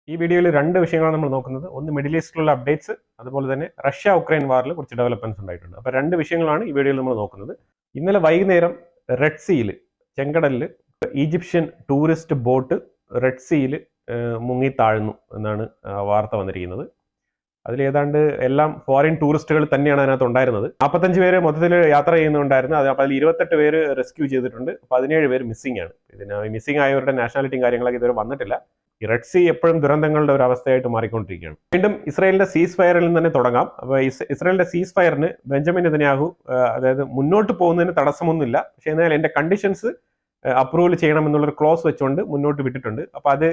ഈ വീഡിയോയിൽ രണ്ട് വിഷയങ്ങളാണ് നമ്മൾ നോക്കുന്നത്. ഒന്ന് മിഡിൽ ഈസ്റ്റിലുള്ള അപ്ഡേറ്റ്സ്, അതുപോലെ തന്നെ റഷ്യ ഉക്രൈൻ വാറിൽ കുറച്ച് ഡെവലപ്മെന്റ്സ് ഉണ്ടായിട്ടുണ്ട്. അപ്പോൾ രണ്ട് വിഷയങ്ങളാണ് ഈ വീഡിയോയിൽ നമ്മൾ നോക്കുന്നത്. ഇന്നലെ വൈകുന്നേരം റെഡ് സീയിൽ, ചെങ്കടലിൽ ഈജിപ്ഷ്യൻ ടൂറിസ്റ്റ് ബോട്ട് റെഡ് സീയിൽ മുങ്ങി താഴ്ന്നു എന്നാണ് വാർത്ത വന്നിരിക്കുന്നത്. അതിൽ ഏതാണ്ട് എല്ലാം ഫോറിൻ ടൂറിസ്റ്റുകൾ തന്നെയാണ് അതിനകത്ത് ഉണ്ടായിരുന്നത്. 45 പേര് മൊത്തത്തിൽ യാത്ര ചെയ്യുന്നുണ്ടായിരുന്നു. അപ്പോൾ അതിൽ 28 പേര് റെസ്ക്യൂ ചെയ്തിട്ടുണ്ട്. 17 പേര് മിസ്സിംഗ് ആണ്. ഇതിന് മിസ്സിംഗ് ആയവരുടെ നാഷണാലിറ്റിയും കാര്യങ്ങളൊക്കെ ഇതുവരെ വന്നിട്ടില്ല. ഈ റെഡ് സീ എപ്പോഴും ദുരന്തങ്ങളുടെ ഒരു അവസ്ഥയായിട്ട് മാറിക്കൊണ്ടിരിക്കുകയാണ്. വീണ്ടും ഇസ്രായേലിന്റെ സീസ് ഫയറിൽ നിന്ന് തന്നെ തുടങ്ങാം. അപ്പോൾ ഇസ്രായേലിന്റെ സീസ് ഫയറിന് ബെഞ്ചമിൻ നെതന്യാഹു അതായത് മുന്നോട്ട് പോകുന്നതിന് തടസ്സമൊന്നുമില്ല, പക്ഷേ എന്നാൽ എൻ്റെ കണ്ടീഷൻസ് അപ്രൂവൽ ചെയ്യണം എന്നുള്ളൊരു ക്ലോസ് വെച്ചുകൊണ്ട് മുന്നോട്ട് വിട്ടിട്ടുണ്ട്. അപ്പോൾ അത്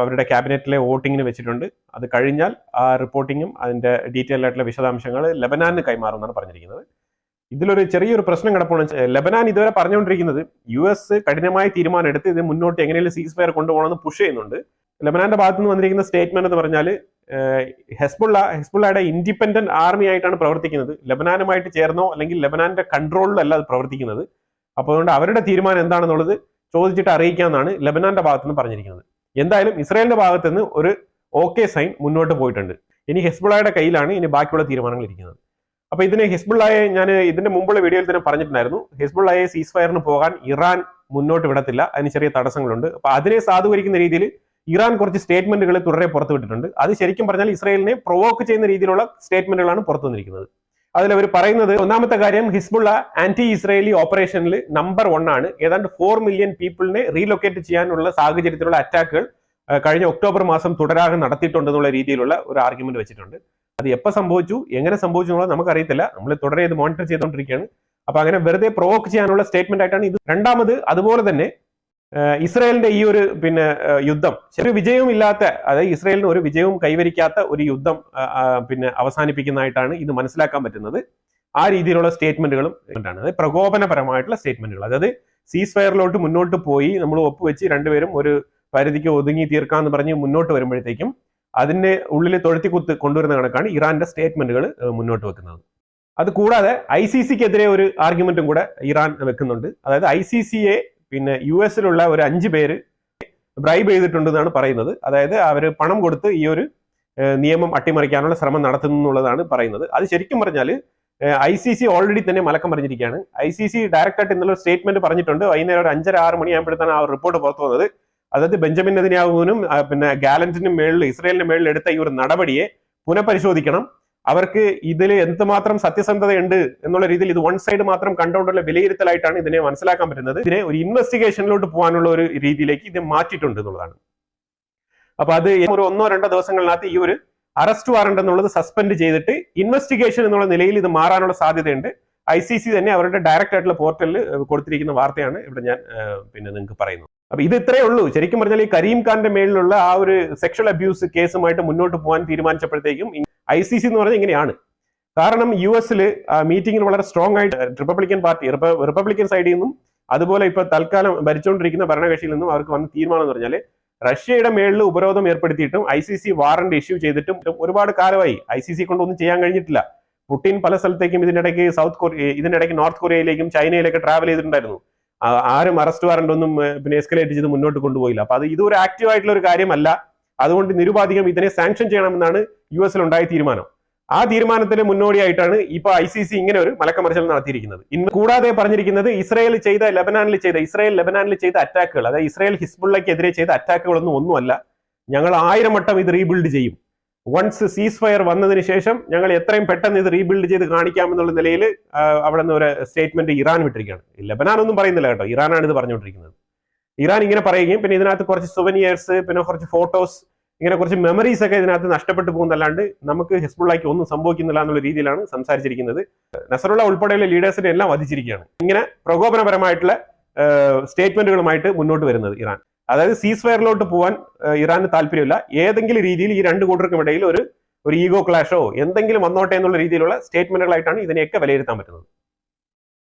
അവരുടെ ക്യാബിനറ്റിലെ വോട്ടിങ്ങിന് വെച്ചിട്ടുണ്ട്. അത് കഴിഞ്ഞാൽ ആ റിപ്പോർട്ടിങ്ങും അതിന്റെ ഡീറ്റെയിൽ ആയിട്ടുള്ള വിശദാംശങ്ങൾ ലെബനാനിന് കൈമാറുമെന്നാണ് പറഞ്ഞിരിക്കുന്നത്. ഇതിലൊരു ചെറിയൊരു പ്രശ്നം കിടപ്പാണ്. ലെബനാൻ ഇതുവരെ പറഞ്ഞുകൊണ്ടിരിക്കുന്നത് US കഠിനമായ തീരുമാനം എടുത്ത് ഇത് മുന്നോട്ട് എങ്ങനെയും സീസ് ഫയർ കൊണ്ടുപോകണമെന്ന് പുഷ് ചെയ്യുന്നുണ്ട്. ലെബനാന്റെ ഭാഗത്ത് നിന്ന് വന്നിരിക്കുന്ന സ്റ്റേറ്റ്മെന്റ് എന്ന് പറഞ്ഞാൽ ഹെസ്ബുള്ളയുടെ ഇൻഡിപെൻഡന്റ് ആർമി ആയിട്ടാണ് പ്രവർത്തിക്കുന്നത്. ലെബനാനുമായിട്ട് ചേർന്നോ അല്ലെങ്കിൽ ലെബനാന്റെ കൺട്രോളിലോ അല്ല അത് പ്രവർത്തിക്കുന്നത്. അപ്പോൾ അതുകൊണ്ട് അവരുടെ തീരുമാനം എന്താണെന്നുള്ളത് ചോദിച്ചിട്ട് അറിയിക്കാമെന്നാണ് ലെബനാന്റെ ഭാഗത്ത് നിന്ന് പറഞ്ഞിരിക്കുന്നത്. എന്തായാലും ഇസ്രായേലിന്റെ ഭാഗത്ത് നിന്ന് ഒരു ഓക്കെ സൈൻ മുന്നോട്ട് പോയിട്ടുണ്ട്. ഇനി ഹെസ്ബുള്ളയുടെ കയ്യിലാണ് ഇനി ബാക്കിയുള്ള തീരുമാനങ്ങൾ ഇരിക്കുന്നത്. അപ്പൊ ഇതിന് ഹിസ്ബുള്ളയെ ഞാൻ ഇതിന്റെ മുമ്പുള്ള വീഡിയോയിൽ തന്നെ പറഞ്ഞിട്ടുണ്ടായിരുന്നു. ഹിസ്ബുള്ളയെ സീസ് ഫയറിന് പോകാൻ ഇറാൻ മുന്നോട്ട് വിടത്തില്ല, അതിന് ചെറിയ തടസ്സങ്ങളുണ്ട്. അപ്പൊ അതിനെ സാധൂകരിക്കുന്ന രീതിയിൽ ഇറാൻ കുറച്ച് സ്റ്റേറ്റ്മെന്റുകൾ തുടരെ പുറത്തുവിട്ടിട്ടുണ്ട്. അത് ശരിക്കും പറഞ്ഞാൽ ഇസ്രായേലിനെ പ്രൊവോക്ക് ചെയ്യുന്ന രീതിയിലുള്ള സ്റ്റേറ്റ്മെന്റുകളാണ് പുറത്തു വന്നിരിക്കുന്നത്. അതിൽ അവർ പറയുന്നത്, ഒന്നാമത്തെ കാര്യം, ഹിസ്ബുള്ള ആന്റി ഇസ്രായേലി ഓപ്പറേഷനിൽ നമ്പർ 1 ആണ്. ഏതാണ്ട് 4 മില്യൺ പീപ്പിളിനെ റീലൊക്കേറ്റ് ചെയ്യാനുള്ള സാഹചര്യത്തിലുള്ള അറ്റാക്കുകൾ കഴിഞ്ഞ ഒക്ടോബർ മാസം തുടരാതെ നടത്തിയിട്ടുണ്ടെന്നുള്ള രീതിയിലുള്ള ഒരു ആർഗ്യുമെന്റ് വെച്ചിട്ടുണ്ട്. അത് എപ്പോൾ സംഭവിച്ചു, എങ്ങനെ സംഭവിച്ചു എന്നുള്ളത് നമുക്കറിയത്തില്ല. നമ്മൾ തുടരെ ഇത് മോണിറ്റർ ചെയ്തുകൊണ്ടിരിക്കുകയാണ്. അപ്പൊ അങ്ങനെ വെറുതെ പ്രൊവോക്ക് ചെയ്യാനുള്ള സ്റ്റേറ്റ്മെന്റ് ആയിട്ടാണ് ഇത്. രണ്ടാമത്, അതുപോലെ തന്നെ ഇസ്രായേലിന്റെ ഈ ഒരു യുദ്ധം ഒരു വിജയവും ഇല്ലാത്ത, അതായത് ഇസ്രായേലിന് ഒരു വിജയവും കൈവരിക്കാത്ത ഒരു യുദ്ധം അവസാനിപ്പിക്കുന്നതായിട്ടാണ് ഇത് മനസ്സിലാക്കാൻ പറ്റുന്നത്. ആ രീതിയിലുള്ള സ്റ്റേറ്റ്മെന്റുകളും ആണ്, അതായത് പ്രകോപനപരമായിട്ടുള്ള സ്റ്റേറ്റ്മെന്റുകൾ. അതായത് സീസ് ഫയറിലോട്ട് മുന്നോട്ട് പോയി നമ്മൾ ഒപ്പുവെച്ച് രണ്ടുപേരും ഒരു പരിധിക്ക് ഒതുങ്ങി തീർക്കാന്ന് പറഞ്ഞ് മുന്നോട്ട് വരുമ്പോഴത്തേക്കും അതിന്റെ ഉള്ളിൽ തൊഴുത്തി കൊണ്ടുവരുന്ന കണക്കാണ് ഇറാന്റെ സ്റ്റേറ്റ്മെന്റുകൾ മുന്നോട്ട് വെക്കുന്നത്. അത് കൂടാതെ ICCക്കെതിരെ ഒരു ആർഗ്യുമെന്റും കൂടെ ഇറാൻ വെക്കുന്നുണ്ട്. അതായത് ICCയെ US-ലുള്ള ഒരു 5 പേര് ബ്രൈബ് ചെയ്തിട്ടുണ്ടെന്നാണ് പറയുന്നത്. അതായത് അവർ പണം കൊടുത്ത് ഈ ഒരു നിയമം അട്ടിമറിക്കാനുള്ള ശ്രമം നടത്തുന്നു എന്നുള്ളതാണ് പറയുന്നത്. അത് ശരിക്കും പറഞ്ഞാൽ ICC ഓൾറെഡി തന്നെ മലക്കം പറഞ്ഞിരിക്കുകയാണ്. ICC ഡയറക്റ്റായിട്ട് എന്നുള്ള സ്റ്റേറ്റ്മെന്റ് പറഞ്ഞിട്ടുണ്ട്. വൈകുന്നേരം ഒരു 5:30-6 മണിയാകുമ്പോഴത്താണ് ആ റിപ്പോർട്ട് പുറത്തു വന്നത്. അതായത് ബെഞ്ചമിൻ നെതന്യാഹുവിനും ഗാലന്റിനും മേളിൽ, ഇസ്രായേലിന്റെ മേളിൽ എടുത്ത ഈ ഒരു നടപടിയെ പുനഃപരിശോധിക്കണം. അവർക്ക് ഇതിൽ എന്തുമാത്രം സത്യസന്ധതയുണ്ട് എന്നുള്ള രീതിയിൽ ഇത് വൺ സൈഡ് മാത്രം കണ്ടുകൊണ്ടുള്ള വിലയിരുത്തലായിട്ടാണ് ഇതിനെ മനസ്സിലാക്കാൻ പറ്റുന്നത്. ഇതിനെ ഒരു ഇൻവെസ്റ്റിഗേഷനിലോട്ട് പോകാനുള്ള ഒരു രീതിയിലേക്ക് ഇത് മാറ്റിയിട്ടുണ്ട് എന്നുള്ളതാണ്. അപ്പൊ അത് ഒരു 1-2 ദിവസങ്ങളിനകത്ത് ഈ ഒരു അറസ്റ്റ് വാറണ്ട് എന്നുള്ളത് സസ്പെൻഡ് ചെയ്തിട്ട് ഇൻവെസ്റ്റിഗേഷൻ എന്നുള്ള നിലയിൽ ഇത് മാറാനുള്ള സാധ്യതയുണ്ട്. ICC തന്നെ അവരുടെ ഡയറക്റ്റ് ആയിട്ടുള്ള പോർട്ടലിൽ കൊടുത്തിരിക്കുന്ന വാർത്തയാണ് ഇവിടെ ഞാൻ നിങ്ങൾക്ക് പറയുന്നത്. അപ്പൊ ഇത് ഇത്രയേ ഉള്ളൂ. ശരിക്കും പറഞ്ഞാൽ ഈ കരീം ഖാന്റെ മേളിലുള്ള ആ ഒരു സെക്ഷൽ അബ്യൂസ് കേസുമായിട്ട് മുന്നോട്ട് പോകാൻ തീരുമാനിച്ചപ്പോഴത്തേക്കും ICC എന്ന് പറഞ്ഞാൽ ഇങ്ങനെയാണ്. കാരണം US-ൽ മീറ്റിംഗിൽ വളരെ സ്ട്രോങ് ആയിട്ട് റിപ്പബ്ലിക്കൻ പാർട്ടി, റിപ്പബ്ലിക്കൻ സൈഡിൽ നിന്നും അതുപോലെ ഇപ്പൊ തൽക്കാലം ഭരിച്ചുകൊണ്ടിരിക്കുന്ന ഭരണകക്ഷിയിൽ നിന്നും അവർക്ക് വന്ന തീരുമാനം എന്ന് പറഞ്ഞാൽ റഷ്യയുടെ മേളിൽ ഉപരോധം ഏർപ്പെടുത്തിയിട്ടും ICC വാറണ്ട് ഇഷ്യൂ ചെയ്തിട്ടും ഒരുപാട് കാലമായി ICC കൊണ്ടൊന്നും ചെയ്യാൻ കഴിഞ്ഞിട്ടില്ല. പുടിൻ പല സ്ഥലത്തേക്കും ഇതിനിടയ്ക്ക് നോർത്ത് കൊറിയയിലേക്കും ചൈനയിലേക്ക് ട്രാവൽ ചെയ്തിട്ടുണ്ടായിരുന്നു. ആരും അറസ്റ്റ് വാറണ്ട് ഒന്നും എസ്കലേറ്റ് ചെയ്ത് മുന്നോട്ട് കൊണ്ടുപോയില്ല. അപ്പൊ അത് ഇതൊരു ആക്റ്റീവ് ആയിട്ടുള്ള ഒരു കാര്യമല്ല. അതുകൊണ്ട് നിരുപാധികം ഇതിനെ സാങ്ഷൻ ചെയ്യണമെന്നാണ് US-ൽ ഉണ്ടായ തീരുമാനം. ആ തീരുമാനത്തിന് മുന്നോടിയായിട്ടാണ് ഇപ്പൊ ICC ഇങ്ങനെ ഒരു മലക്കമറിച്ചൽ നടത്തിയിരിക്കുന്നത്. ഇന്ന് കൂടാതെ പറഞ്ഞിരിക്കുന്നത് ഇസ്രായേൽ ലെബനാനിൽ ചെയ്ത അറ്റാക്കുകൾ, അതായത് ഇസ്രായേൽ ഹിസ്ബുള്ളയ്ക്കെതിരെ ചെയ്ത ഒന്നുമല്ല. ഞങ്ങൾ 1000 വട്ടം ഇത് റീബിൽഡ് ചെയ്യും. വൺസ് സീസ് ഫയർ വന്നതിന് ശേഷം ഞങ്ങൾ എത്രയും പെട്ടെന്ന് ഇത് റീബിൽഡ് ചെയ്ത് കാണിക്കാമെന്നുള്ള നിലയിൽ അവിടെ നിന്ന് ഒരു സ്റ്റേറ്റ്മെന്റ് ഇറാൻ വിട്ടിരിക്കുകയാണ്. ലെബനാൻ ഒന്നും പറയുന്നില്ല കേട്ടോ, ഇറാനാണ് ഇത് പറഞ്ഞുകൊണ്ടിരിക്കുന്നത്. ഇറാൻ ഇങ്ങനെ പറയുകയും പിന്നെ ഇതിനകത്ത് കുറച്ച് സുവനിയേഴ്സ്, പിന്നെ കുറച്ച് ഫോട്ടോസ്, ഇങ്ങനെ കുറച്ച് മെമ്മറീസ് ഒക്കെ ഇതിനകത്ത് നഷ്ടപ്പെട്ടു പോകുന്നതല്ലാണ്ട് നമുക്ക് ഹിസ്ബുള്ളയ്ക്ക് ഒന്നും സംഭവിക്കുന്നില്ല എന്നുള്ള രീതിയിലാണ് സംസാരിച്ചിരിക്കുന്നത്. നസറുള്ള ഉൾപ്പെടെയുള്ള ലീഡേഴ്സിനെ എല്ലാം വധിച്ചിരിക്കുകയാണ്. ഇങ്ങനെ പ്രകോപനപരമായിട്ടുള്ള സ്റ്റേറ്റ്മെന്റുകളുമായിട്ട് മുന്നോട്ട് വരുന്നത് ഇറാൻ. അതായത് സീസ് ഫയറിലോട്ട് പോകാൻ ഇറാന് താല്പര്യമില്ല. ഏതെങ്കിലും രീതിയിൽ ഈ രണ്ട് കൂട്ടർക്കും ഇടയിൽ ഒരു ഈഗോ ക്ലാഷോ എന്തെങ്കിലും വന്നോട്ടെ എന്നുള്ള രീതിയിലുള്ള സ്റ്റേറ്റ്മെന്റുകളായിട്ടാണ് ഇതിനെയൊക്കെ വിലയിരുത്താൻ പറ്റുന്നത്.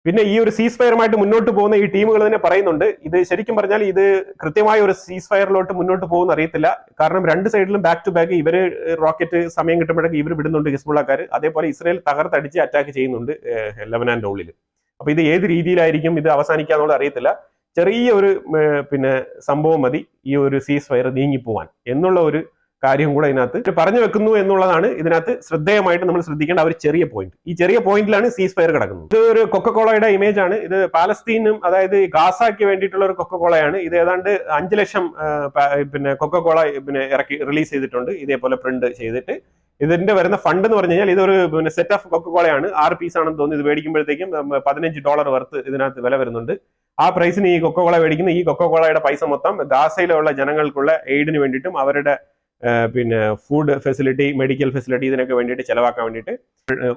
പിന്നെ ഈ ഒരു സീസ് ഫയറുമായിട്ട് മുന്നോട്ട് പോകുന്ന ഈ ടീമുകൾ തന്നെ പറയുന്നുണ്ട്, ഇത് ശരിക്കും പറഞ്ഞാൽ ഇത് കൃത്യമായ ഒരു സീസ് ഫയറിലോട്ട് മുന്നോട്ട് പോകുന്ന അറിയത്തില്ല. കാരണം രണ്ട് സൈഡിലും ബാക്ക് ടു ബാക്ക് ഇവര് റോക്കറ്റ് സമയം കിട്ടുമ്പോഴൊക്കെ ഇവർ വിടുന്നുണ്ട് ഹിസ്ബുള്ളക്കാർ. അതേപോലെ ഇസ്രായേൽ തകർത്തടിച്ച് അറ്റാക്ക് ചെയ്യുന്നുണ്ട് ലെബനാന്റെ ഉള്ളിൽ. അപ്പൊ ഇത് ഏത് രീതിയിലായിരിക്കും ഇത് അവസാനിക്കാന്നുള്ളത് അറിയത്തില്ല. ചെറിയ ഒരു പിന്നെ സംഭവം മതി ഈ ഒരു സീസ് ഫയർ നീങ്ങിപ്പോവാൻ എന്നുള്ള ഒരു കാര്യം കൂടെ ഇതിനകത്ത് പറഞ്ഞു വെക്കുന്നു എന്നുള്ളതാണ് ഇതിനകത്ത് ശ്രദ്ധേയമായിട്ട് നമ്മൾ ശ്രദ്ധിക്കേണ്ട ഒരു ചെറിയ പോയിന്റ്. ഈ ചെറിയ പോയിന്റിലാണ് സീസ് ഫയർ കിടക്കുന്നത്. ഇത് ഒരു കൊക്കക്കോളയുടെ ഇമേജ് ആണ്. ഇത് പാലസ്തീനും അതായത് ഗാസയ്ക്ക് വേണ്ടിയിട്ടുള്ള ഒരു കൊക്കക്കോളയാണ്. ഇത് ഏതാണ്ട് 5 ലക്ഷം പിന്നെ കൊക്കക്കോള പിന്നെ ഇറക്കി റിലീസ് ചെയ്തിട്ടുണ്ട്, ഇതേപോലെ പ്രിന്റ് ചെയ്തിട്ട്. ഇതിന്റെ വരുന്ന ഫണ്ട് എന്ന് പറഞ്ഞു കഴിഞ്ഞാൽ ഇതൊരു പിന്നെ സെറ്റ് ഓഫ് കൊക്കക്കോളയാണ്. 6 പീസ് ആണെന്ന് തോന്നുന്നു. ഇത് മേടിക്കുമ്പോഴത്തേക്കും $15 വർത്ത് ഇതിനകത്ത് വില വരുന്നുണ്ട്. ആ പ്രൈസിന് ഈ കൊക്കക്കോള മേടിക്കുന്ന ഈ കൊക്കക്കോളയുടെ പൈസ മൊത്തം ഗാസയിലുള്ള ജനങ്ങൾക്കുള്ള എയ്ഡിന് വേണ്ടിയിട്ടും അവരുടെ പിന്നെ ഫുഡ് ഫെസിലിറ്റി, മെഡിക്കൽ ഫെസിലിറ്റി ഇതിനൊക്കെ വേണ്ടിയിട്ട് ചെലവാക്കാൻ വേണ്ടിയിട്ട്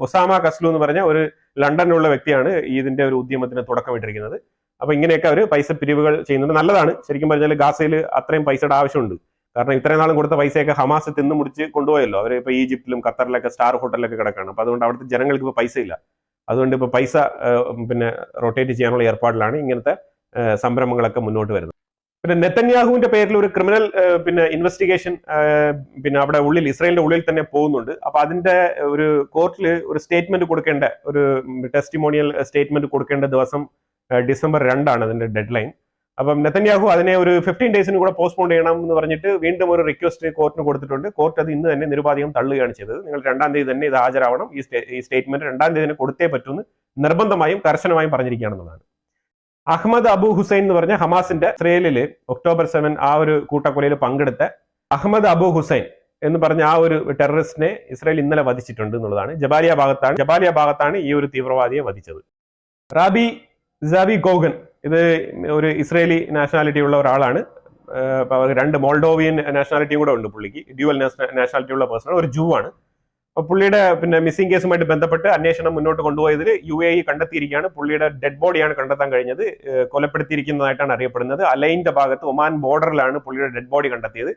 ഒസാമ കസ്ലു എന്ന് പറഞ്ഞ ഒരു ലണ്ടനിലുള്ള വ്യക്തിയാണ് ഇതിന്റെ ഒരു ഉദ്യമത്തിന് തുടക്കമിട്ടിരിക്കുന്നത്. അപ്പൊ ഇങ്ങനെയൊക്കെ അവർ പൈസ പിരിവുകൾ ചെയ്യുന്നുണ്ട്. നല്ലതാണ്. ശരിക്കും പറഞ്ഞാൽ ഗാസയിൽ അത്രയും പൈസയുടെ ആവശ്യമുണ്ട്. കാരണം ഇത്രയും നാളും കൊടുത്ത പൈസയൊക്കെ ഹമാസ് തിന്നു മുടിച്ച് കൊണ്ടുപോയല്ലോ. അവർ ഇപ്പൊ ഈജിപ്തിലും ഖത്തറിലൊക്കെ സ്റ്റാർ ഹോട്ടലിലൊക്കെ കിടക്കാണ്. അപ്പൊ അതുകൊണ്ട് അവിടുത്തെ ജനങ്ങൾക്ക് ഇപ്പൊ പൈസ ഇല്ല. അതുകൊണ്ട് ഇപ്പൊ പൈസ പിന്നെ റൊട്ടേറ്റ് ചെയ്യാനുള്ള ഏർപ്പാടിലാണ് ഇങ്ങനത്തെ സംരംഭങ്ങളൊക്കെ മുന്നോട്ട് വരുന്നത്. പിന്നെ നെതന്യാഹുവിന്റെ പേരിൽ ഒരു ക്രിമിനൽ പിന്നെ ഇൻവെസ്റ്റിഗേഷൻ പിന്നെ അവിടെ ഉള്ളിൽ ഇസ്രായേലിന്റെ ഉള്ളിൽ തന്നെ പോകുന്നുണ്ട്. അപ്പൊ അതിന്റെ ഒരു കോർട്ടിൽ ഒരു സ്റ്റേറ്റ്മെന്റ് കൊടുക്കേണ്ട, ഒരു ടെസ്റ്റിമോണിയൽ സ്റ്റേറ്റ്മെന്റ് കൊടുക്കേണ്ട ദിവസം December 2 ആണ് അതിന്റെ ഡെഡ് ലൈൻ. അപ്പം നെതന്യാഹു അതിനെ ഒരു 15 ഡേയ്സിന് കൂടെ പോസ്റ്റ്പോൺ ചെയ്യണം എന്ന് പറഞ്ഞിട്ട് വീണ്ടും ഒരു റിക്വസ്റ്റ് കോർട്ടിന് കൊടുത്തിട്ടുണ്ട്. കോർട്ട് അത് ഇന്ന് തന്നെ നിരുപാധികം തള്ളുകയാണ് ചെയ്തത്. നിങ്ങൾ 2-ാം തീയതി തന്നെ ഇത് ഹാജരാവണം, ഈ സ്റ്റേറ്റ്മെന്റ് 2-ാം തീയതി തന്നെ കൊടുത്തേ പറ്റൂന്ന് നിർബന്ധമായും കർശനമായും പറഞ്ഞിരിക്കുകയാണെന്നുള്ളതാണ്. അഹമ്മദ് അബു ഹുസൈൻ എന്ന് പറഞ്ഞ ഹമാസിന്റെ ഇസ്രയേലിൽ October 7 ആ ഒരു കൂട്ടക്കൊലയിൽ പങ്കെടുത്ത അഹമ്മദ് അബു ഹുസൈൻ എന്ന് പറഞ്ഞ ആ ഒരു ടെററിസ്റ്റിനെ ഇസ്രായേൽ ഇന്നലെ വധിച്ചിട്ടുണ്ട് എന്നുള്ളതാണ്. ജബാലിയ ഭാഗത്താണ് ഈ ഒരു തീവ്രവാദിയെ വധിച്ചത്. റാബി സാബി ഗോഗൻ, ഇത് ഒരു ഇസ്രയേലി നാഷണാലിറ്റി ഉള്ള ഒരാളാണ്. 2 മോൾഡോവിയൻ നാഷണാലിറ്റിയും കൂടെ ഉണ്ട് പുള്ളിക്ക്. ഡ്യുവൽ നാഷണാലിറ്റി ഉള്ള പേഴ്സൺ, ഒരു ജൂ ആണ്. അപ്പൊ പുള്ളിയുടെ പിന്നെ മിസ്സിംഗ് കേസുമായിട്ട് ബന്ധപ്പെട്ട് അന്വേഷണം മുന്നോട്ട് കൊണ്ടുപോയതിൽ UAE കണ്ടെത്തിയിരിക്കുകയാണ്. പുള്ളിയുടെ ഡെഡ് ബോഡിയാണ് കണ്ടെത്താൻ കഴിഞ്ഞത്. കൊലപ്പെടുത്തിയിരിക്കുന്നതായിട്ടാണ് അറിയപ്പെടുന്നത്. അലൈന്റെ ഭാഗത്ത് ഒമാൻ ബോർഡറിലാണ് പുള്ളിയുടെ ഡെഡ് ബോഡി കണ്ടെത്തിയത്.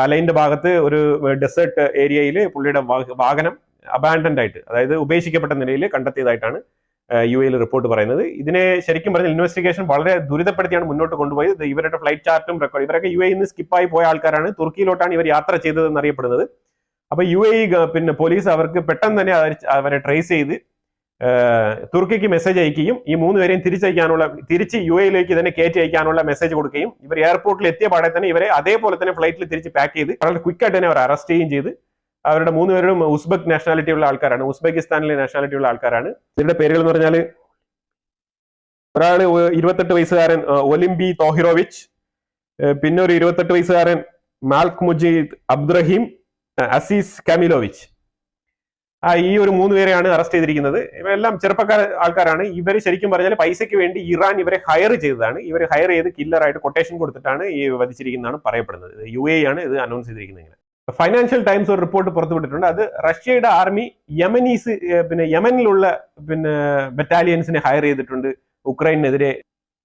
അലൈന്റെ ഭാഗത്ത് ഒരു ഡെസേർട്ട് ഏരിയയിൽ പുള്ളിയുടെ വാഹനം അബാൻഡൻഡ് ആയിട്ട്, അതായത് ഉപേക്ഷിക്കപ്പെട്ട നിലയിൽ കണ്ടെത്തിയതായിട്ടാണ് UAE റിപ്പോർട്ട് പറയുന്നത്. ഇതിനെ ശരിക്കും പറഞ്ഞാൽ ഇൻവെസ്റ്റിഗേഷൻ വളരെ ദുരിതപ്പെടുത്തിയാണ് മുന്നോട്ട് കൊണ്ടുപോയത്. ഇവരുടെ ഫ്ലൈറ്റ് ചാർട്ടും റെക്കോർഡ്, ഇവരൊക്കെ UAE സ്കിപ്പായി പോയ ആൾക്കാരാണ്. തുർക്കിയിലോട്ടാണ് ഇവർ യാത്ര ചെയ്തതെന്ന് അറിയപ്പെടുന്നത്. അപ്പൊ UAE പിന്നെ പോലീസ് അവർക്ക് പെട്ടെന്ന് തന്നെ അവരെ ട്രേസ് ചെയ്ത് തുർക്കിക്ക് മെസ്സേജ് അയക്കുകയും ഈ 3 പേരെയും തിരിച്ച് UAE തന്നെ കയറ്റി അയക്കാനുള്ള മെസ്സേജ് കൊടുക്കുകയും ഇവർ എയർപോർട്ടിൽ എത്തിയ പാടെ തന്നെ ഇവരെ അതേപോലെ തന്നെ ഫ്ലൈറ്റിൽ തിരിച്ച് പാക്ക് ചെയ്ത് വളരെ ക്വിക്കായിട്ട് തന്നെ അവർ അറസ്റ്റ് ചെയ്യുകയും ചെയ്ത്. അവരുടെ 3 പേരും ഉസ്ബെക് നാഷണാലിറ്റി ഉള്ള ആൾക്കാരാണ്, ഉസ്ബെക്കിസ്ഥാനിലെ നാഷണാലിറ്റി ഉള്ള ആൾക്കാരാണ്. ഇവരുടെ പേരുകൾ എന്ന് പറഞ്ഞാൽ ഒരാള് 28 വയസ്സുകാരൻ ഒലിംബി തോഹിറോവിച്ച്, പിന്നെ ഒരു 28 വയസ്സുകാരൻ മാൽക് മുജീദ് അബ്ദുറഹീം അസീസ് കാമിലോവിച്ച്. ഈ ഒരു 3 പേരെയാണ് അറസ്റ്റ് ചെയ്തിരിക്കുന്നത്. ഇവരെല്ലാം ചെറുപ്പക്കാർ ആൾക്കാരാണ്. ഇവർ ശരിക്കും പറഞ്ഞാൽ പൈസയ്ക്ക് വേണ്ടി ഇറാൻ ഇവരെ ഹയർ ചെയ്തതാണ്. ഇവരെ ഹയർ ചെയ്ത് കില്ലറായിട്ട് കൊട്ടേഷൻ കൊടുത്തിട്ടാണ് ഈ വധിച്ചിരിക്കുന്നതാണ് പറയപ്പെടുന്നത്. UAE ആണ് ഇത് അനൗൺസ് ചെയ്തിരിക്കുന്നത്. ഫൈനാൻഷ്യൽ ടൈംസ് ഒരു റിപ്പോർട്ട് പുറത്തുവിട്ടിട്ടുണ്ട്. അത് റഷ്യയുടെ ആർമി യമനിലുള്ള ബറ്റാലിയൻസിനെ ഹയർ ചെയ്തിട്ടുണ്ട് ഉക്രൈനെതിരെ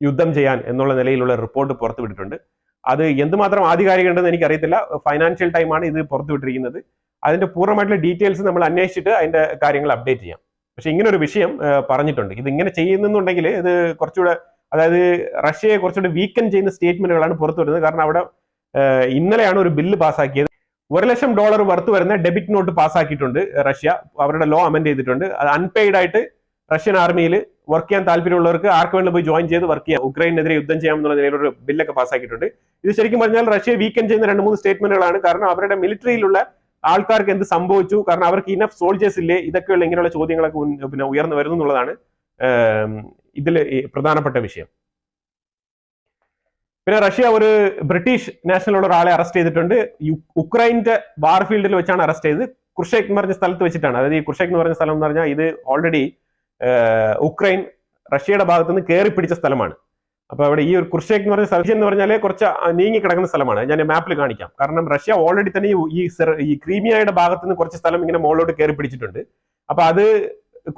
യുദ്ധം ചെയ്യാൻ എന്നുള്ള നിലയിലുള്ള റിപ്പോർട്ട് പുറത്തുവിട്ടിട്ടുണ്ട്. അത് എന്തുമാത്രം ആധികാരികമുണ്ടെന്ന് എനിക്കറിയത്തില്ല. ഫൈനാൻഷ്യൽ ടൈമാണ് ഇത് പുറത്തുവിട്ടിരിക്കുന്നത്. അതിന്റെ പൂർണ്ണമായിട്ടുള്ള ഡീറ്റെയിൽസ് നമ്മൾ അന്വേഷിച്ചിട്ട് അതിന്റെ കാര്യങ്ങൾ അപ്ഡേറ്റ് ചെയ്യാം. പക്ഷെ ഇങ്ങനെ ഒരു വിഷയം പറഞ്ഞിട്ടുണ്ട്. ഇത് ഇങ്ങനെ ചെയ്യുന്നുണ്ടെങ്കിൽ ഇത് കുറച്ചുകൂടെ, അതായത് റഷ്യയെ കുറച്ചുകൂടെ വീക്കൻ ചെയ്യുന്ന സ്റ്റേറ്റ്മെന്റുകളാണ് പുറത്തു വരുന്നത്. കാരണം അവിടെ ഇന്നലെയാണ് ഒരു ബില്ല് പാസ്സാക്കിയത്. $1,00,000 വർത്ത് വരുന്ന ഡെബിറ്റ് നോട്ട് പാസ്സാക്കിയിട്ടുണ്ട് റഷ്യ. അവരുടെ ലോ അമെൻഡ് ചെയ്തിട്ടുണ്ട്. അത് അൺപെയ്ഡ് ആയിട്ട് റഷ്യൻ ആർമിയിൽ വർക്ക് ചെയ്യാൻ താല്പര്യമുള്ളവർക്ക് ആർക്ക് വേണ്ടി പോയി ജോയിൻ ചെയ്ത് വർക്ക് ചെയ്യാം, ഉക്രൈനെതിരെ യുദ്ധം ചെയ്യാമെന്നുള്ള നിലയിലൊരു ബില്ലൊക്കെ പാസ്സാക്കിയിട്ടുണ്ട്. ഇത് ശരിക്കും പറഞ്ഞാൽ റഷ്യയെ വീക്കൻ ചെയ്യുന്ന 2-3 സ്റ്റേറ്റ്മെന്റുകളാണ്. കാരണം അവരുടെ മിലിറ്ററിയിലുള്ള ആൾക്കാർക്ക് എന്ത് സംഭവിച്ചു, കാരണം അവർക്ക് ഇനഫ് സോൾജേഴ്സ് ഇല്ലേ, ഇതൊക്കെയുള്ള ഇങ്ങനെയുള്ള ചോദ്യങ്ങളൊക്കെ ഉയർന്നു വരുന്നു എന്നുള്ളതാണ് ഇതിൽ പ്രധാനപ്പെട്ട വിഷയം. പിന്നെ റഷ്യ ഒരു ബ്രിട്ടീഷ് നാഷണലുള്ള ഒരാളെ അറസ്റ്റ് ചെയ്തിട്ടുണ്ട്. ഉക്രൈന്റെ വാർഫീൽഡിൽ വെച്ചാണ് അറസ്റ്റ് ചെയ്തത്. കുർഷേക്ക് എന്ന് പറഞ്ഞ സ്ഥലത്ത് വെച്ചിട്ടാണ്. അതായത് ഈ കുർഷേക്ക് എന്ന് പറഞ്ഞ സ്ഥലം എന്ന് പറഞ്ഞാൽ ഇത് ഓൾറെഡി ഉക്രൈൻ റഷ്യയുടെ ഭാഗത്ത് നിന്ന് കയറി പിടിച്ച സ്ഥലമാണ്. അപ്പൊ അവിടെ ഈ ഒരു കുർഷേക്ക് എന്ന് പറഞ്ഞ സ്ഥലം എന്ന് പറഞ്ഞാൽ കുറച്ച് നീങ്ങി കിടക്കുന്ന സ്ഥലമാണ്. ഞാൻ മാപ്പിൽ കാണിക്കാം. കാരണം റഷ്യ ഓൾറെഡി തന്നെ ഈ ക്രീമിയയുടെ ഭാഗത്ത് നിന്ന് കുറച്ച് സ്ഥലം ഇങ്ങനെ മുകളിലോട്ട് കയറി പിടിച്ചിട്ടുണ്ട്. അപ്പൊ അത്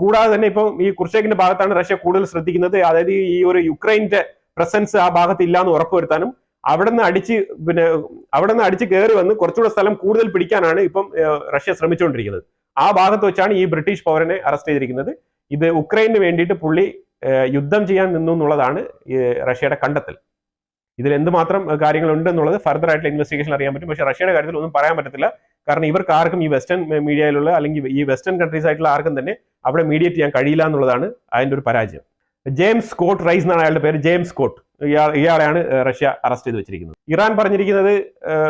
കൂടാതെ തന്നെ ഇപ്പം ഈ കുർഷേക്കിന്റെ ഭാഗത്താണ് റഷ്യ കൂടുതൽ ശ്രദ്ധിക്കുന്നത്. അതായത് ഈ ഒരു യുക്രൈന്റെ പ്രസൻസ് ആ ഭാഗത്ത് ഇല്ലാന്ന് ഉറപ്പുവരുത്താനും അവിടെ നിന്ന് അടിച്ച് കയറി വന്ന് കുറച്ചുകൂടെ സ്ഥലം കൂടുതൽ പിടിക്കാനാണ് ഇപ്പം റഷ്യ ശ്രമിച്ചുകൊണ്ടിരിക്കുന്നത്. ആ ഭാഗത്ത് വെച്ചാണ് ഈ ബ്രിട്ടീഷ് പൗരനെ അറസ്റ്റ് ചെയ്തിരിക്കുന്നത്. ഇത് ഉക്രൈന് വേണ്ടിയിട്ട് പുള്ളി യുദ്ധം ചെയ്യാൻ നിന്നു എന്നുള്ളതാണ് റഷ്യയുടെ കണ്ടെത്തൽ. ഇതിൽ എന്തുമാത്രം കാര്യങ്ങളുണ്ട് എന്നുള്ളത് ഫർദർ ആയിട്ടുള്ള ഇൻവെസ്റ്റിഗേഷൻ അറിയാൻ പറ്റും. പക്ഷേ റഷ്യയുടെ കാര്യത്തിൽ ഒന്നും പറയാൻ പറ്റത്തില്ല. കാരണം ഇവർക്ക് ആർക്കും ഈ വെസ്റ്റേൺ മീഡിയയിലുള്ള അല്ലെങ്കിൽ ഈ വെസ്റ്റേൺ കൺട്രീസ് ആയിട്ടുള്ള ആർക്കും തന്നെ അവിടെ മീഡിയേറ്റ് ചെയ്യാൻ കഴിയില്ല എന്നുള്ളതാണ് അതിന്റെ ഒരു പരാജയം. ജെയിംസ് സ്കോട്ട് റൈസ് എന്നാണ് അയാളുടെ പേര്. ജെയിംസ് സ്കോട്ട് ഇയാളെയാണ് റഷ്യ അറസ്റ്റ് ചെയ്ത് വെച്ചിരിക്കുന്നത്. ഇറാൻ പറഞ്ഞിരിക്കുന്നത്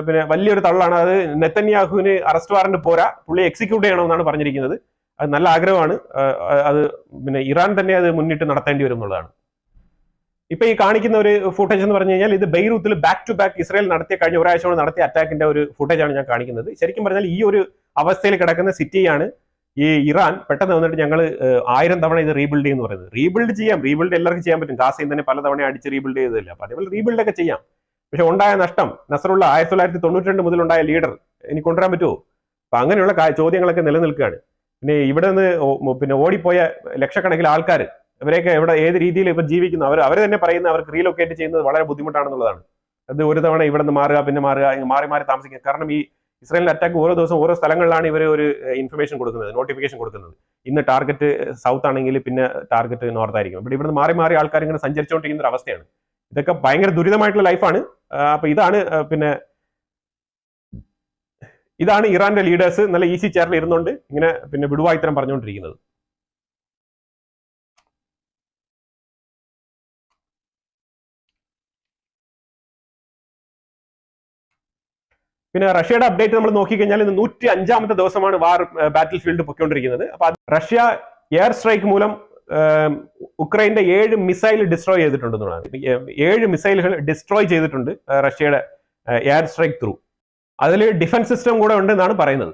പിന്നെ വലിയൊരു തള്ളാണ്. അത് നെതന്യാഹുവിന് അറസ്റ്റ് വാറന്റ് പോരാ, പുള്ളി എക്സിക്യൂട്ട് ചെയ്യണമെന്നാണ് പറഞ്ഞിരിക്കുന്നത്. അത് നല്ല ആഗ്രഹമാണ്. അത് പിന്നെ ഇറാൻ തന്നെ അത് മുന്നിട്ട് നടത്തേണ്ടി വരും എന്നുള്ളതാണ്. ഇപ്പൊ ഈ കാണിക്കുന്ന ഒരു ഫുട്ടേജ് എന്ന് പറഞ്ഞു കഴിഞ്ഞാൽ ഇത് ബെയ്റൂത്തിൽ ബാക്ക് ടു ബാക്ക് ഇസ്രായേൽ നടത്തിയ കഴിഞ്ഞ ഒരാഴ്ച കൊണ്ട് നടത്തിയ അറ്റാക്കിന്റെ ഒരു ഫുട്ടേജാണ് ഞാൻ കാണിക്കുന്നത്. ശരിക്കും പറഞ്ഞാൽ ഈ ഒരു അവസ്ഥയിൽ കിടക്കുന്ന സിറ്റിയാണ് ഈ ഇറാൻ പെട്ടെന്ന് വന്നിട്ട് ഞങ്ങൾ 1000 തവണ ഇത് റീബിൽഡ് ചെയ്യുന്നു പറയുന്നത്. റീബിൽഡ് ചെയ്യാം, റീബിൽഡ് എല്ലാവർക്കും ചെയ്യാൻ പറ്റും. ഗാസയിൽ തന്നെ പല തവണ അടിച്ച് റീബിൽഡ് ചെയ്തതില്ല. അപ്പൊ അതേപോലെ റീബിൽഡ് ഒക്കെ ചെയ്യാം. പക്ഷെ ഉണ്ടായ നഷ്ടം, നസറുള്ള 1992 മുതൽ ഉണ്ടായ ലീഡർ ഇനി കൊണ്ടുവരാൻ പറ്റുമോ? അപ്പൊ അങ്ങനെയുള്ള ചോദ്യങ്ങളൊക്കെ നിലനിൽക്കുകയാണ്. പിന്നെ ഇവിടെ നിന്ന് പിന്നെ ഓടിപ്പോയ ലക്ഷക്കണക്കിന് ആൾക്കാർ, ഇവരെയൊക്കെ എവിടെ ഏത് രീതിയിൽ ഇപ്പൊ ജീവിക്കുന്നു, അവർ തന്നെ പറയുന്ന അവർക്ക് റീലൊക്കേറ്റ് ചെയ്യുന്നത് വളരെ ബുദ്ധിമുട്ടാണെന്നുള്ളതാണ്. അത് ഒരു തവണ ഇവിടെ നിന്ന് മാറുക, പിന്നെ മാറി മാറി താമസിക്കുക. കാരണം ഈ ഇസ്രായേലിന്റെ അറ്റാക്ക് ഓരോ ദിവസം ഓരോ സ്ഥലങ്ങളിലാണ് ഇവർ ഒരു ഇൻഫർമേഷൻ കൊടുക്കുന്നത്, നോട്ടിഫിക്കേഷൻ കൊടുക്കുന്നത്. ഇന്ന് ടാർഗറ്റ് സൗത്ത് ആണെങ്കിൽ പിന്നെ ടാർഗറ്റ് നോർത്ത് ആയിരിക്കും. ഇവിടെ ഇവിടുന്ന് മാറി മാറി ആൾക്കാർ ഇങ്ങനെ സഞ്ചരിച്ചുകൊണ്ടിരിക്കുന്ന ഒരു അവസ്ഥയാണ്. ഇതൊക്കെ ഭയങ്കര ദുരിതമായിട്ടുള്ള ലൈഫാണ്. അപ്പൊ ഇതാണ് ഇറാന്റെ ലീഡേഴ്സ് നല്ല ഈസി ചെയറിൽ ഇരുന്നുകൊണ്ട് ഇങ്ങനെ പിന്നെ വിടുവായിത്തരം പറഞ്ഞുകൊണ്ടിരിക്കുന്നത്. പിന്നെ റഷ്യയുടെ അപ്ഡേറ്റ് നമ്മൾ നോക്കിക്കഴിഞ്ഞാൽ ഇന്ന് 105ാമത്തെ ദിവസമാണ് വാർ ബാറ്റിൽ ഫീൽഡ് പൊയ്ക്കൊണ്ടിരിക്കുന്നത്. അപ്പൊ റഷ്യ എയർ സ്ട്രൈക്ക് മൂലം ഉക്രൈന്റെ 7 മിസൈൽ ഡിസ്ട്രോയ് ചെയ്തിട്ടുണ്ടെന്നുള്ളതാണ്. 7 മിസൈലുകൾ ഡിസ്ട്രോയ് ചെയ്തിട്ടുണ്ട് റഷ്യയുടെ എയർ സ്ട്രൈക്ക് ത്രൂ. അതിൽ ഡിഫൻസ് സിസ്റ്റം കൂടെ ഉണ്ടെന്നാണ് പറയുന്നത്.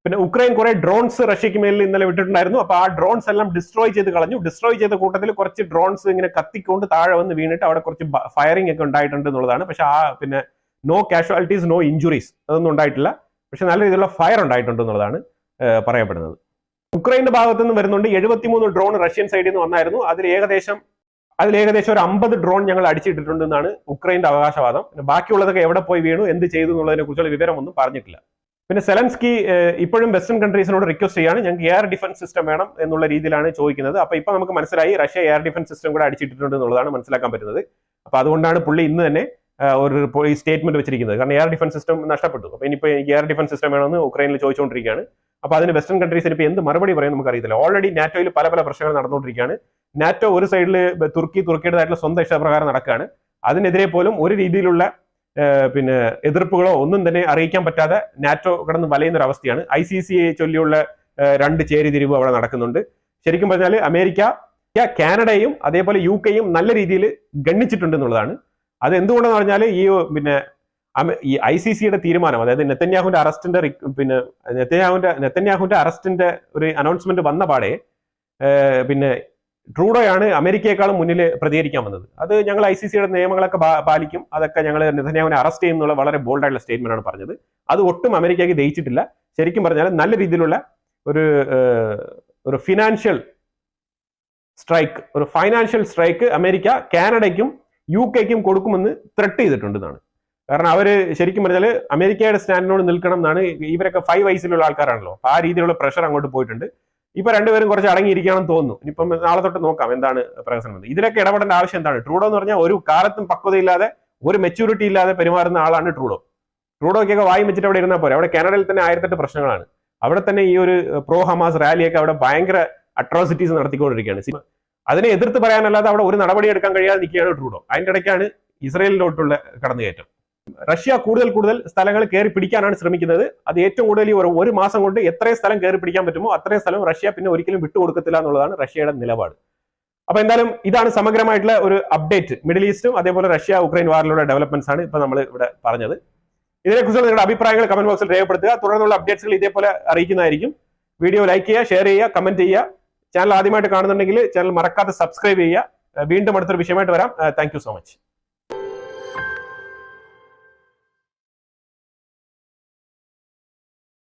പിന്നെ ഉക്രൈൻ കുറെ ഡ്രോൺസ് റഷ്യക്ക് മേലിൽ ഇന്നലെ വിട്ടിട്ടുണ്ടായിരുന്നു. അപ്പൊ ആ ഡ്രോൺസ് എല്ലാം ഡിസ്ട്രോയ് ചെയ്ത് കളഞ്ഞു. ഡിസ്ട്രോയ് ചെയ്ത കൂട്ടത്തിൽ കുറച്ച് ഡ്രോൺസ് ഇങ്ങനെ കത്തിക്കൊണ്ട് താഴെ വന്ന് വീണിട്ട് അവിടെ കുറച്ച് ഫയറിംഗ് ഒക്കെ ഉണ്ടായിട്ടുണ്ട് എന്നുള്ളതാണ്. പക്ഷെ പിന്നെ നോ കാഷ്വാലിറ്റീസ്, നോ ഇഞ്ചുറീസ്, അതൊന്നും ഉണ്ടായിട്ടില്ല. പക്ഷെ നല്ല രീതിയിലുള്ള ഫയർ ഉണ്ടായിട്ടുണ്ട് എന്നുള്ളതാണ് പറയപ്പെടുന്നത്. ഉക്രൈന്റെ ഭാഗത്തു നിന്ന് വരുന്നുണ്ട് 73 ഡ്രോൺ റഷ്യൻ സൈഡിൽ നിന്ന് വന്നായിരുന്നു. അതിൽ ഏകദേശം ഒരു 50 ഡ്രോൺ ഞങ്ങൾ അടിച്ചിട്ടിട്ടുണ്ടെന്നാണ് ഉക്രൈന്റെ അവകാശവാദം. പിന്നെ ബാക്കിയുള്ളതൊക്കെ എവിടെ പോയി വീണു, എന്ത് ചെയ്തു എന്നുള്ളതിനെ കുറിച്ചുള്ള വിവരമൊന്നും പറഞ്ഞിട്ടില്ല. പിന്നെ സെലൻസ്കി ഇപ്പോഴും വെസ്റ്റേൺ കൺട്രീസിനോട് റിക്വസ്റ്റ് ചെയ്യാണ്, ഞങ്ങൾക്ക് എയർ ഡിഫൻസ് സിസ്റ്റം വേണം എന്നുള്ള രീതിയിലാണ് ചോദിക്കുന്നത്. അപ്പൊ ഇപ്പൊ നമുക്ക് മനസ്സിലായി റഷ്യ എയർ ഡിഫൻസ് സിസ്റ്റം കൂടെ അടിച്ചിട്ടുണ്ട് എന്നുള്ളതാണ് മനസ്സിലാക്കാൻ പറ്റുന്നത്. അപ്പൊ അതുകൊണ്ടാണ് പുള്ളി ഇന്ന് തന്നെ ഒരു സ്റ്റേറ്റ്മെന്റ് വെച്ചിരിക്കുന്നത്. കാരണം എയർ ഡിഫൻസ് സിസ്റ്റം നഷ്ടപ്പെട്ടു. അപ്പൊ ഇനിയിപ്പോ എയർ ഡിഫൻസ് സിസ്റ്റം വേണമെന്ന് ഉക്രൈനിൽ ചോദിച്ചുകൊണ്ടിരിക്കുകയാണ്. അപ്പൊ അതിന് വെസ്റ്റേൺ കൺട്രീസിന് ഇപ്പൊ എന്ത് മറുപടി പറയാൻ നമുക്ക് അറിയത്തില്ല. ഓൾറെഡി നാറ്റോയിൽ പല പ്രശ്നങ്ങൾ നടന്നുകൊണ്ടിരിക്കുകയാണ്. നാറ്റോ ഒരു സൈഡിൽ തുർക്കിയുടേതായിട്ടുള്ള സ്വന്തം ഇഷ്ടപ്രകാരം നടക്കുകയാണ്. അതിനെതിരെ പോലും ഒരു രീതിയിലുള്ള പിന്നെ എതിർപ്പുകളോ ഒന്നും തന്നെ അറിയിക്കാൻ പറ്റാതെ നാറ്റോ കിടന്ന് വലയുന്ന ഒരു അവസ്ഥയാണ്. ICCയെ ചൊല്ലിയുള്ള 2 ചേരിതിരിവ് അവിടെ നടക്കുന്നുണ്ട്. ശരിക്കും പറഞ്ഞാൽ അമേരിക്ക, കാനഡയും അതേപോലെ UK നല്ല രീതിയിൽ ഗണ്ണിച്ചിട്ടുണ്ട് എന്നുള്ളതാണ്. അത് എന്തുകൊണ്ടെന്ന് പറഞ്ഞാൽ ഈ ICCയുടെ തീരുമാനം, അതായത് നെതന്യാഹുവിന്റെ അറസ്റ്റിന്റെ പിന്നെ നെതന്യാഹുവിന്റെ അറസ്റ്റിന്റെ ഒരു അനൗൺസ്മെന്റ് വന്ന പാടെ പിന്നെ ട്രൂഡോയാണ് അമേരിക്കയെക്കാളും മുന്നിൽ പ്രതികരിക്കാൻ വന്നത്. അത് ഞങ്ങൾ ICCയുടെ നിയമങ്ങളൊക്കെ പാലിക്കും, അതൊക്കെ ഞങ്ങൾ നെതന്യാഹുവിനെ അറസ്റ്റ് ചെയ്യുന്നുള്ള വളരെ ബോൾഡ് ആയിട്ടുള്ള സ്റ്റേറ്റ്മെന്റ് ആണ് പറഞ്ഞത്. അത് ഒട്ടും അമേരിക്കയ്ക്ക് ദഹിച്ചിട്ടില്ല. ശരിക്കും പറഞ്ഞാൽ നല്ല രീതിയിലുള്ള ഒരു ഫിനാൻഷ്യൽ സ്ട്രൈക്ക് അമേരിക്ക കാനഡയ്ക്കും UK കൊടുക്കുമെന്ന് ത്രെട്ട് ചെയ്തിട്ടുണ്ടെന്നാണ്. കാരണം അവര് ശരിക്കും പറഞ്ഞാൽ അമേരിക്കയുടെ സ്റ്റാൻഡിനോട് നിൽക്കണം എന്നാണ്. ഇവരൊക്കെ 5 വയസ്സിലുള്ള ആൾക്കാരാണല്ലോ. ആ രീതിയിലുള്ള പ്രഷർ അങ്ങോട്ട് പോയിട്ടുണ്ട്. ഇപ്പൊ രണ്ടുപേരും കുറച്ച് അടങ്ങിയിരിക്കുകയാണെന്ന് തോന്നുന്നു. ഇനിയിപ്പം നാളെ തൊട്ട് നോക്കാം എന്താണ് പ്രശ്നം. ഇതിലൊക്കെ ഇടപെടേണ്ട ആവശ്യം എന്താണ്? ട്രൂഡോ എന്ന് പറഞ്ഞാൽ ഒരു കാലത്തും പക്വതയില്ലാതെ, ഒരു മെച്യൂരിറ്റി ഇല്ലാതെ പെരുമാറുന്ന ആളാണ് ട്രൂഡോക്കൊക്കെ വായി വെച്ചിട്ട് അവിടെ ഇരുന്നാൽ പോരെ. അവിടെ കാനഡയിൽ തന്നെ 1008 പ്രശ്നങ്ങളാണ്. അവിടെ തന്നെ ഈ ഒരു പ്രോ ഹമാസ് റാലിയൊക്കെ അവിടെ ഭയങ്കര അട്രോസിറ്റീസ് നടത്തിക്കൊണ്ടിരിക്കുകയാണ്. അതിനെ എതിർത്ത് പറയാനല്ലാതെ അവിടെ ഒരു നടപടി എടുക്കാൻ കഴിയാതെ നിൽക്കുകയാണ് ട്രൂഡോ. അതിന്റെ ഇടയ്ക്കാണ് ഇസ്രയേലിലോട്ടുള്ള കടന്നുകയറ്റം. റഷ്യ കൂടുതൽ സ്ഥലങ്ങൾ കയറി പിടിക്കാനാണ് ശ്രമിക്കുന്നത്. അത് ഏറ്റവും കൂടുതൽ ഒരു മാസം കൊണ്ട് എത്രയും സ്ഥലം കയറി പിടിക്കാൻ പറ്റുമോ അത്രയും സ്ഥലം റഷ്യ പിന്നെ ഒരിക്കലും വിട്ടുകൊടുക്കത്തില്ല എന്നുള്ളതാണ് റഷ്യയുടെ നിലപാട്. അപ്പൊ എന്തായാലും ഇതാണ് സമഗ്രമായിട്ടുള്ള ഒരു അപ്ഡേറ്റ്. മിഡിൽ ഈസ്റ്റും അതേപോലെ റഷ്യ ഉക്രൈൻ വാറിലുള്ള ഡെവലപ്മെന്റ്സ് ആണ് ഇപ്പൊ നമ്മൾ ഇവിടെ പറഞ്ഞത്. ഇതിനെക്കുറിച്ചുള്ള നിങ്ങളുടെ അഭിപ്രായങ്ങൾ കമന്റ് ബോക്സിൽ രേഖപ്പെടുത്തുക. തുടർന്നുള്ള അപ്ഡേറ്റ്സുകൾ ഇതേപോലെ അറിയിക്കുന്നതായിരിക്കും. വീഡിയോ ലൈക്ക് ചെയ്യുക, ഷെയർ ചെയ്യുക, കമന്റ് ചെയ്യുക. ചാനൽ ആദ്യമായിട്ട് കാണുന്നുണ്ടെങ്കിൽ ചാനൽ മറക്കാതെ സബ്സ്ക്രൈബ് ചെയ്യുക. വീണ്ടും അടുത്തൊരു വിഷയമായിട്ട് വരാം. Thank you so much.